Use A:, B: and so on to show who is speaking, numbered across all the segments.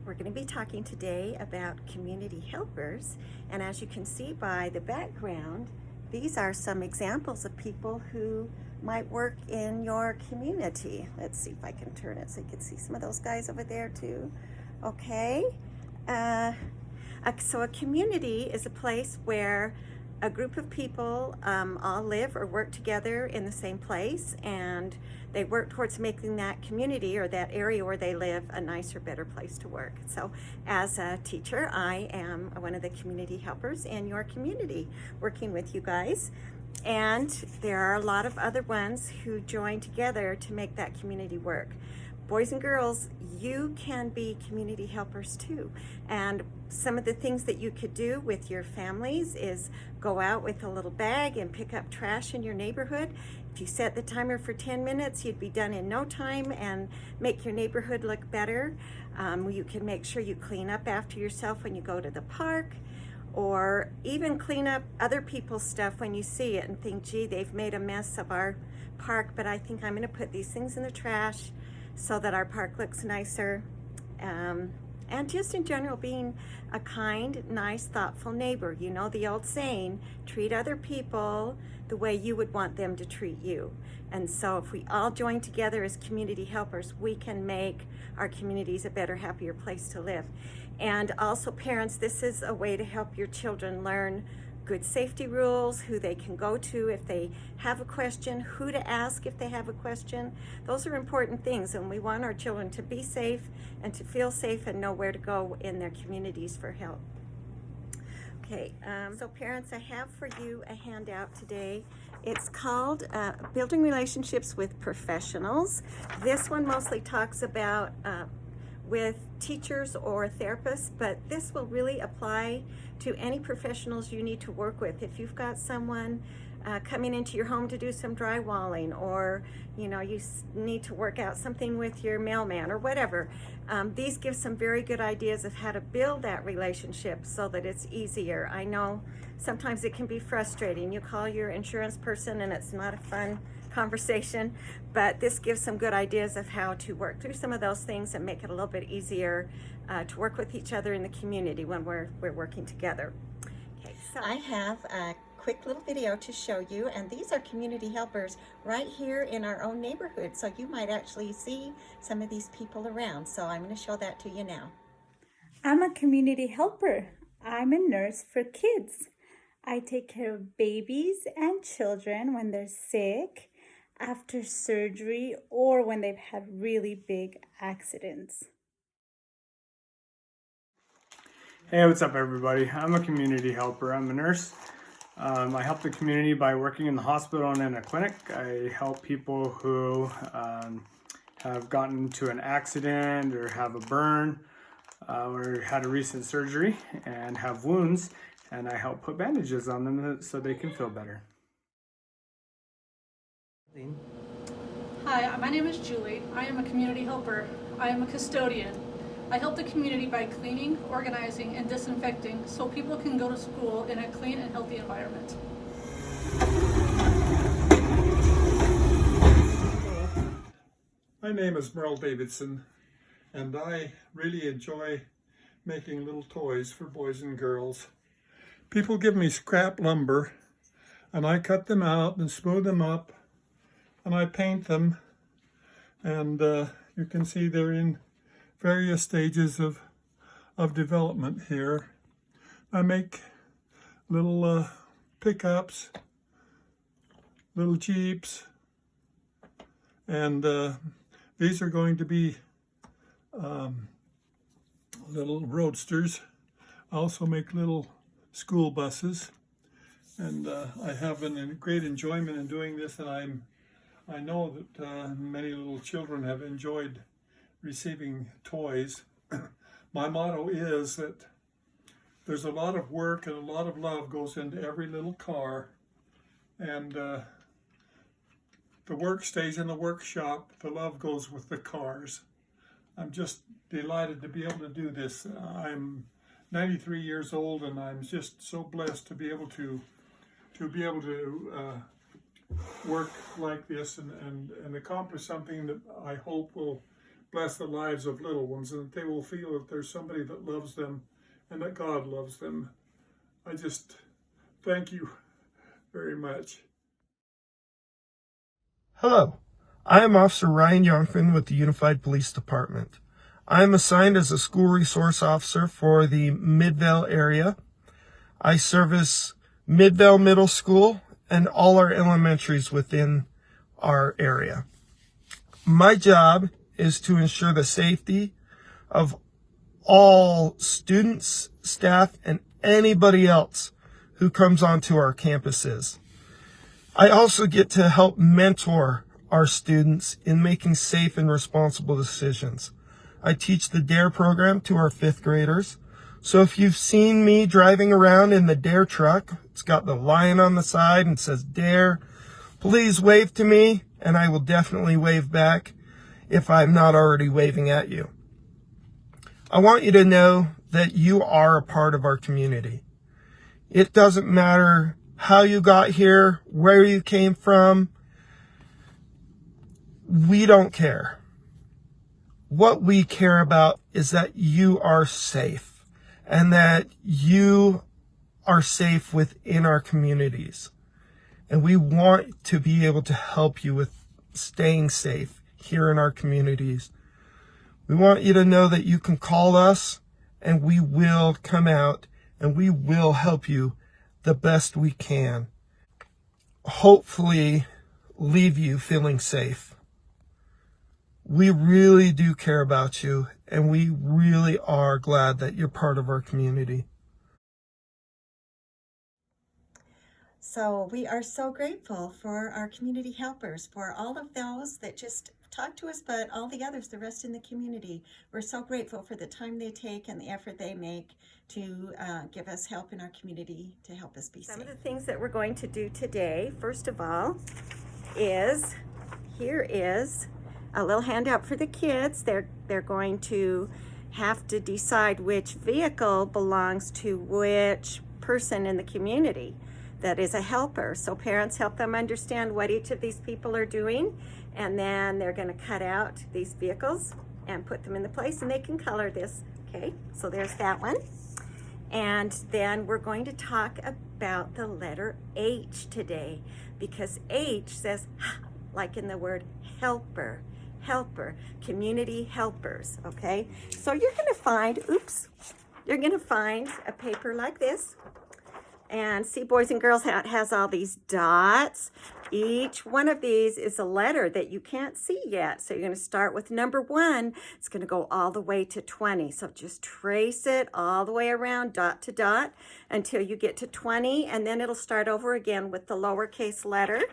A: We're going to be talking today about community helpers, and as you can see by the background, these are some examples of people who might work in your community. Let's see if I can turn it so you can see some of those guys over there too. Okay. So a community is a place where a group of people all live or work together in the same place, and they work towards making that community or that area where they live a nicer, better place to work. So as a teacher, I am one of the community helpers in your community, working with you guys. And there are a lot of other ones who join together to make that community work. Boys and girls, you can be community helpers too. And some of the things that you could do with your families is go out with a little bag and pick up trash in your neighborhood. If you set the timer for 10 minutes, you'd be done in no time and make your neighborhood look better. You can make sure you clean up after yourself when you go to the park, or even clean up other people's stuff when you see it and think, gee, they've made a mess of our park, but I think I'm going to put these things in the trash so that our park looks nicer. And just in general, being a kind, nice, thoughtful neighbor. You know the old saying, treat other people the way you would want them to treat you. And so if we all join together as community helpers, we can make our communities a better, happier place to live. And also parents, this is a way to help your children learn good safety rules, who they can go to if they have a question, who to ask if they have a question. Those are important things, and we want our children to be safe and to feel safe and know where to go in their communities for help. Okay, so parents, I have for you a handout today. It's called Building Relationships with Professionals. This one mostly talks about with teachers or therapists, but this will really apply to any professionals you need to work with. If you've got someone coming into your home to do some drywalling, or you need to work out something with your mailman or whatever, these give some very good ideas of how to build that relationship so that it's easier. I know sometimes it can be frustrating. You call your insurance person and it's not a fun conversation, but this gives some good ideas of how to work through some of those things and make it a little bit easier to work with each other in the community when we're working together. Okay, so I have a quick little video to show you, and these are community helpers right here in our own neighborhood, so you might actually see some of these people around. So I'm going to show that to you now.
B: I'm a community helper. I'm a nurse for kids. I take care of babies and children when they're sick, after surgery, or when they've had really big accidents.
C: Hey, what's up everybody? I'm a community helper. I'm a nurse. I help the community by working in the hospital and in a clinic. I help people who have gotten into an accident or have a burn or had a recent surgery and have wounds, and I help put bandages on them so they can feel better.
D: Hi, my name is Julie. I am a community helper. I am a custodian. I help the community by cleaning, organizing, and disinfecting so people can go to school in a clean and healthy environment.
E: My name is Merle Davidson, and I really enjoy making little toys for boys and girls. People give me scrap lumber, and I cut them out and smooth them up, and I paint them, and you can see they're in various stages of development here. I make little pickups, little Jeeps, and these are going to be little roadsters. I also make little school buses, and I have a great enjoyment in doing this, and I know that many little children have enjoyed receiving toys. My motto is that there's a lot of work and a lot of love goes into every little car, and the work stays in the workshop, the love goes with the cars. I'm just delighted to be able to do this. I'm 93 years old, and I'm just so blessed to be able to work like this and accomplish something that I hope will bless the lives of little ones, and that they will feel that there's somebody that loves them and that God loves them. I just thank you very much.
F: Hello, I am Officer Ryan Youngfin with the Unified Police Department. I am assigned as a school resource officer for the Midvale area. I service Midvale Middle School and all our elementaries within our area. My job is to ensure the safety of all students, staff, and anybody else who comes onto our campuses. I also get to help mentor our students in making safe and responsible decisions. I teach the DARE program to our 5th graders. So if you've seen me driving around in the DARE truck, it's got the lion on the side and says DARE, please wave to me, and I will definitely wave back if I'm not already waving at you. I want you to know that you are a part of our community. It doesn't matter how you got here, where you came from. We don't care. What we care about is that you are safe and that you are safe within our communities. And we want to be able to help you with staying safe here in our communities. We want you to know that you can call us and we will come out and we will help you the best we can. Hopefully leave you feeling safe. We really do care about you, and we really are glad that you're part of our community.
A: So we are so grateful for our community helpers, for all of those that just talk to us, but all the others, the rest in the community. We're so grateful for the time they take and the effort they make to give us help in our community to help us be safe. Some of the things that we're going to do today, first of all, here is a little handout for the kids. They're going to have to decide which vehicle belongs to which person in the community that is a helper. So parents help them understand what each of these people are doing, and then they're going to cut out these vehicles and put them in the place, and they can color this. Okay, so there's that one. And then we're going to talk about the letter H today, because H says like in the word helper, community helpers. Okay, so you're going to find a paper like this. And see, boys and girls, how it has all these dots. Each one of these is a letter that you can't see yet. So you're going to start with number 1. It's going to go all the way to 20. So just trace it all the way around, dot to dot, until you get to 20. And then it'll start over again with the lowercase letter.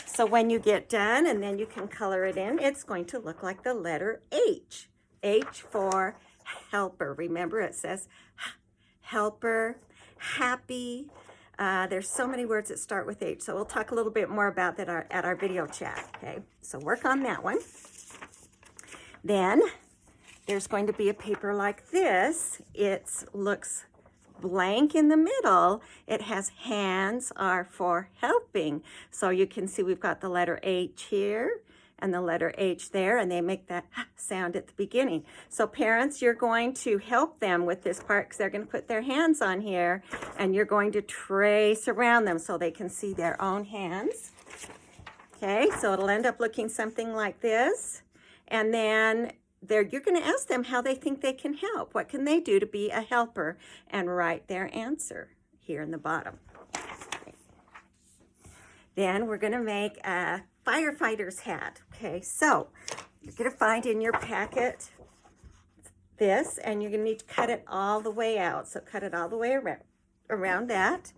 A: So when you get done, and then you can color it in, it's going to look like the letter H. H for helper. Remember, it says helper, happy. There's so many words that start with H. So we'll talk a little bit more about that at our video chat. Okay, so work on that one. Then there's going to be a paper like this. It looks blank in the middle. It has hands are for helping. So you can see we've got the letter H here and the letter H there, and they make that sound at the beginning. So parents, you're going to help them with this part because they're going to put their hands on here, and you're going to trace around them so they can see their own hands. Okay, so it'll end up looking something like this. And then you're going to ask them how they think they can help. What can they do to be a helper? And write their answer here in the bottom. Okay. Then we're going to make a firefighter's hat. Okay, so you're going to find in your packet this, and you're going to need to cut it all the way out. So cut it all the way around that.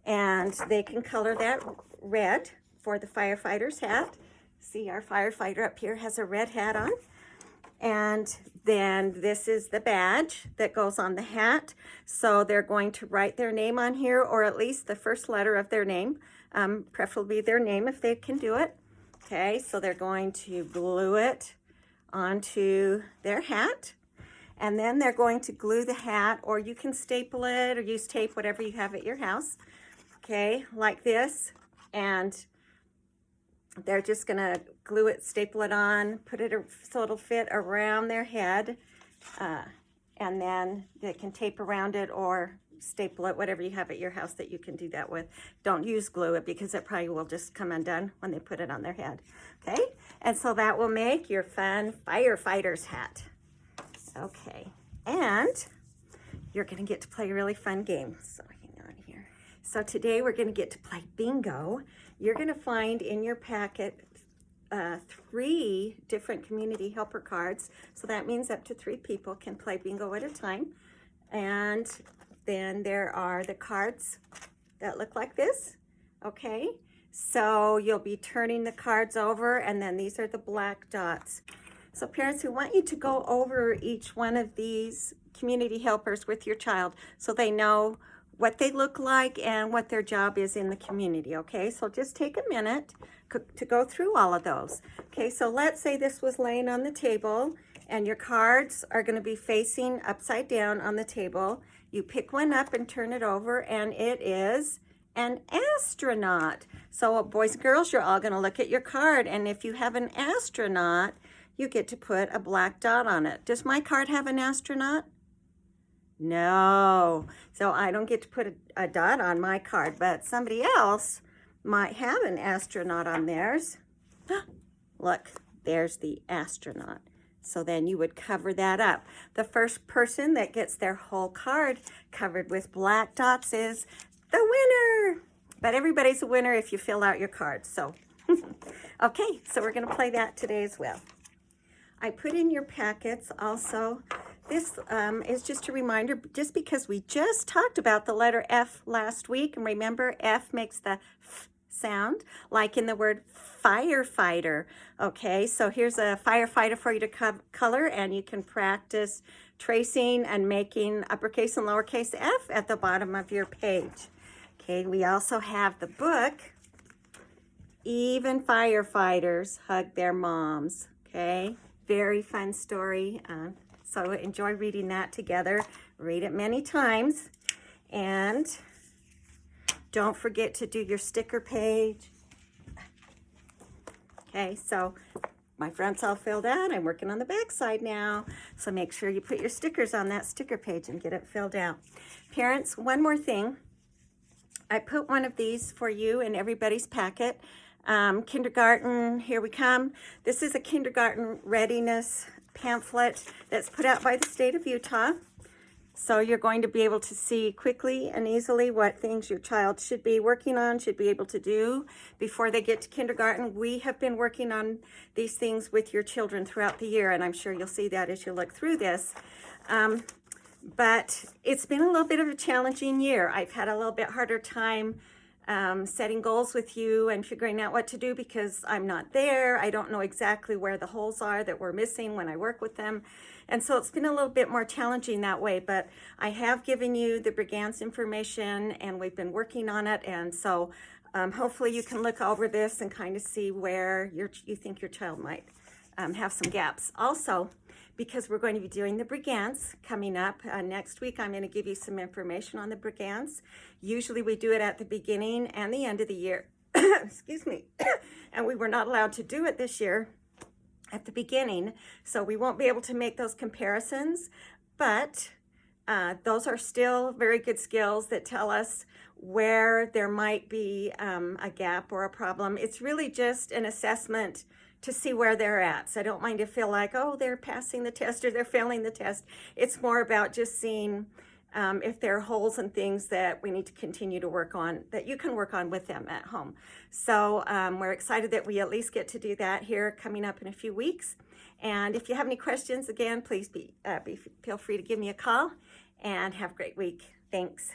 A: And they can color that red for the firefighter's hat. See, our firefighter up here has a red hat on. And then this is the badge that goes on the hat. So they're going to write their name on here, or at least the first letter of their name, preferably their name if they can do it. Okay, so they're going to glue it onto their hat. And then they're going to glue the hat, or you can staple it or use tape, whatever you have at your house. Okay, like this. And they're just going to glue it, staple it on, put it so it'll fit around their head, and then they can tape around it or staple it, whatever you have at your house that you can do that with. Don't use glue it because it probably will just come undone when they put it on their head. Okay, and so that will make your fun firefighter's hat. Okay, and you're gonna get to play a really fun game. So hang on here. So today we're gonna get to play bingo. You're gonna find in your packet 3 different community helper cards. So that means up to 3 people can play bingo at a time. And then there are the cards that look like this, okay? So you'll be turning the cards over, and then these are the black dots. So parents, we want you to go over each one of these community helpers with your child so they know what they look like and what their job is in the community, okay? So just take a minute to go through all of those. Okay, so let's say this was laying on the table and your cards are going to be facing upside down on the table. You pick one up and turn it over, and it is an astronaut. So boys and girls, you're all going to look at your card, and if you have an astronaut, you get to put a black dot on it. Does my card have an astronaut? No. So I don't get to put a dot on my card, but somebody else might have an astronaut on theirs. Look, there's the astronaut. So then you would cover that up. The first person that gets their whole card covered with black dots is the winner. But everybody's a winner if you fill out your card. So, okay, so we're going to play that today as well. I put in your packets also. This is just a reminder, just because we just talked about the letter F last week, and remember F makes the F sound, like in the word firefighter. Okay, so here's a firefighter for you to color, and you can practice tracing and making uppercase and lowercase f at the bottom of your page. Okay, we also have the book, Even Firefighters Hug Their Moms. Okay, very fun story. So enjoy reading that together. Read it many times. And don't forget to do your sticker page. Okay, so my front's all filled out. I'm working on the back side now. So make sure you put your stickers on that sticker page and get it filled out. Parents, one more thing. I put one of these for you in everybody's packet. Kindergarten, here we come. This is a kindergarten readiness pamphlet that's put out by the state of Utah. So you're going to be able to see quickly and easily what things your child should be working on, should be able to do before they get to kindergarten. We have been working on these things with your children throughout the year, and I'm sure you'll see that as you look through this. But it's been a little bit of a challenging year. I've had a little bit harder time setting goals with you and figuring out what to do because I'm not there. I don't know exactly where the holes are that we're missing when I work with them. And so it's been a little bit more challenging that way, but I have given you the Brigance information and we've been working on it. And so hopefully you can look over this and kind of see where you think your child might have some gaps. Also, because we're going to be doing the Brigance coming up next week, I'm going to give you some information on the Brigance. Usually we do it at the beginning and the end of the year. Excuse me. And we were not allowed to do it this year at the beginning, so we won't be able to make those comparisons, but those are still very good skills that tell us where there might be a gap or a problem. It's really just an assessment to see where they're at. So I don't mind to feel like, oh, they're passing the test or they're failing the test. It's more about just seeing if there are holes and things that we need to continue to work on, that you can work on with them at home. So we're excited that we at least get to do that here coming up in a few weeks. And if you have any questions, again, please feel free to give me a call, and have a great week. Thanks.